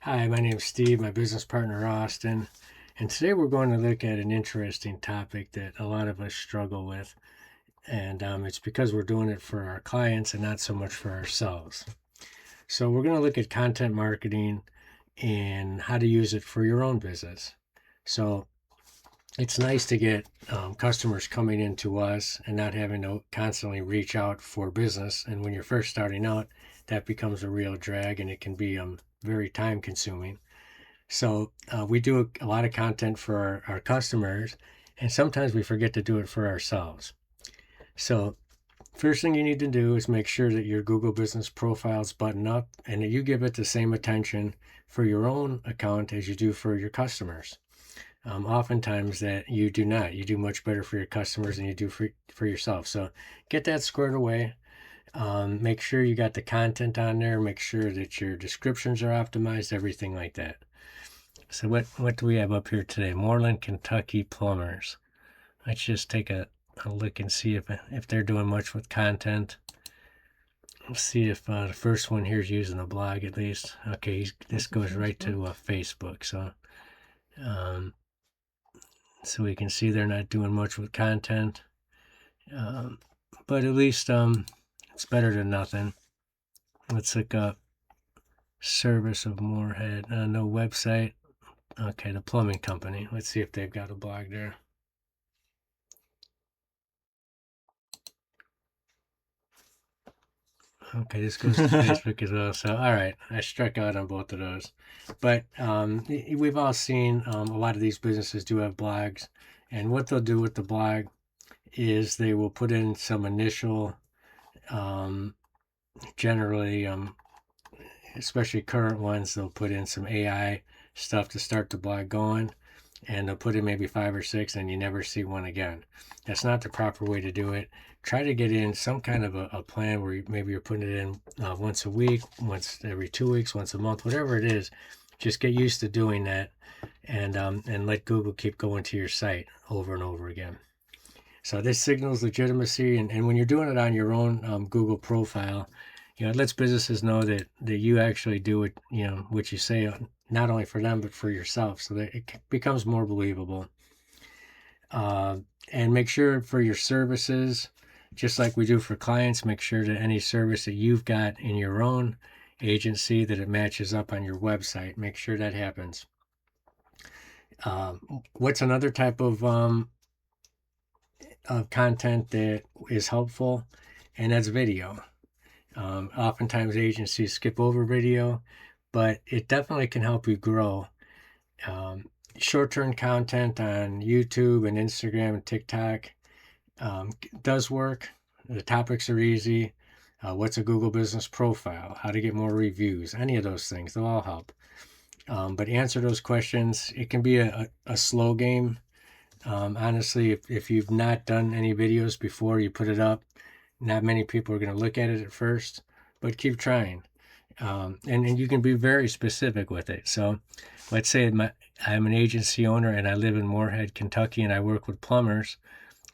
Hi, my name's Steve, my business partner Austin, and today we're going to look at an interesting topic that a lot of us struggle with, and it's because we're doing it for our clients and not so much for ourselves. So we're going to look at content marketing and how to use it for your own business. So it's nice to get customers coming into us and not having to constantly reach out for business. And when you're first starting out, that becomes a real drag and it can be very time consuming. So we do a lot of content for our customers, and sometimes we forget to do it for ourselves. So first thing you need to do is make sure that your Google Business Profile's button up and that you give it the same attention for your own account as you do for your customers. Oftentimes that you do not. You do much better for your customers than you do for yourself. So get that squared away. Make sure you got the content on there. Make sure that your descriptions are optimized, everything like that. So what do we have up here today? Moreland, Kentucky plumbers. Let's just take a look and see if they're doing much with content. Let's see if the first one here is using a blog at least. Okay, this goes right to Facebook. Um, so we can see they're not doing much with content. But at least it's better than nothing. Let's look up service of Moorhead. No website. Okay, the plumbing company. Let's see if they've got a blog there. Okay, this goes to Facebook as well. So, all right, I struck out on both of those. But we've all seen a lot of these businesses do have blogs. And what they'll do with the blog is they will put in some initial, generally, especially current ones, they'll put in some AI stuff to start the blog going. And they'll put in maybe 5 or 6 and you never see one again. That's not the proper way to do it. Try to get in some kind of a plan where maybe you're putting it in once a week, once every 2 weeks, once a month, whatever it is. Just get used to doing that and let Google keep going to your site over and over again. So this signals legitimacy, and when you're doing it on your own Google profile, it lets businesses know that you actually do it, what you say, not only for them but for yourself, so that it becomes more believable. And make sure for your services, just like we do for clients, make sure that any service that you've got in your own agency that it matches up on your website. Make sure that happens. What's another type of content that is helpful? And that's video. Oftentimes agencies skip over video, but it definitely can help you grow. Short-term content on YouTube and Instagram and TikTok does work. The topics are easy. What's a Google Business Profile? How to get more reviews? Any of those things, they'll all help. But answer those questions. It can be a slow game. Honestly, if you've not done any videos before you put it up, not many people are going to look at it at first, but keep trying. And you can be very specific with it. So let's say I'm an agency owner and I live in Moorhead, Kentucky, and I work with plumbers.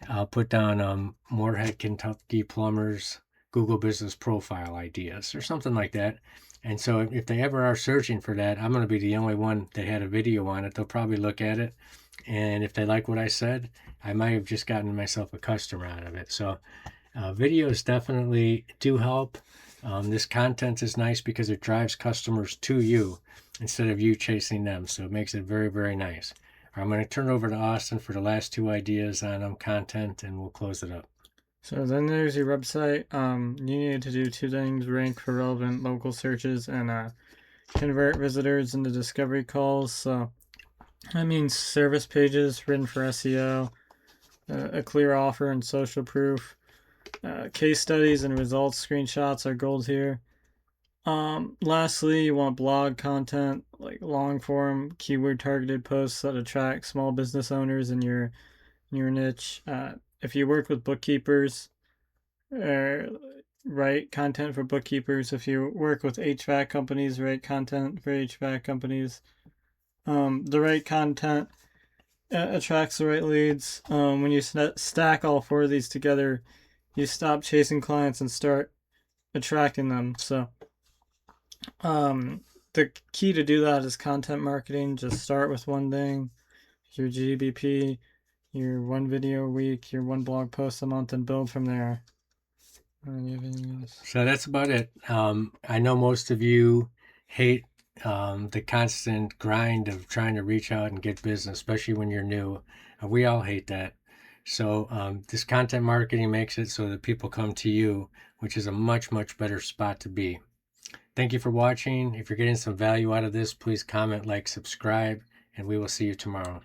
I'll put down Moorhead, Kentucky plumbers Google Business Profile ideas or something like that. And so if they ever are searching for that, I'm going to be the only one that had a video on it. They'll probably look at it. And if they like what I said, I might have just gotten myself a customer out of it. So videos definitely do help. This content is nice because it drives customers to you instead of you chasing them. So it makes it very, very nice. I'm going to turn it over to Austin for the last 2 ideas on content, and we'll close it up. So then there's your website. You need to do 2 things: rank for relevant local searches and convert visitors into discovery calls. So that means service pages written for SEO, a clear offer and social proof, case studies and results screenshots are gold here. Lastly, you want blog content like long form, keyword targeted posts that attract small business owners in your niche. If you work with bookkeepers, write content for bookkeepers. If you work with HVAC companies, write content for HVAC companies. The right content attracts the right leads. When you stack all 4 of these together, you stop chasing clients and start attracting them. So the the key to do that is content marketing. Just start with one thing, your GBP, your one video a week, your one blog post a month, and build from there. So that's about it. I know most of you hate the constant grind of trying to reach out and get business, especially when you're new. We all hate that. So this content marketing makes it so that people come to you, which is a much, much better spot to be. Thank you for watching. If you're getting some value out of this, please comment, like, subscribe, and we will see you tomorrow.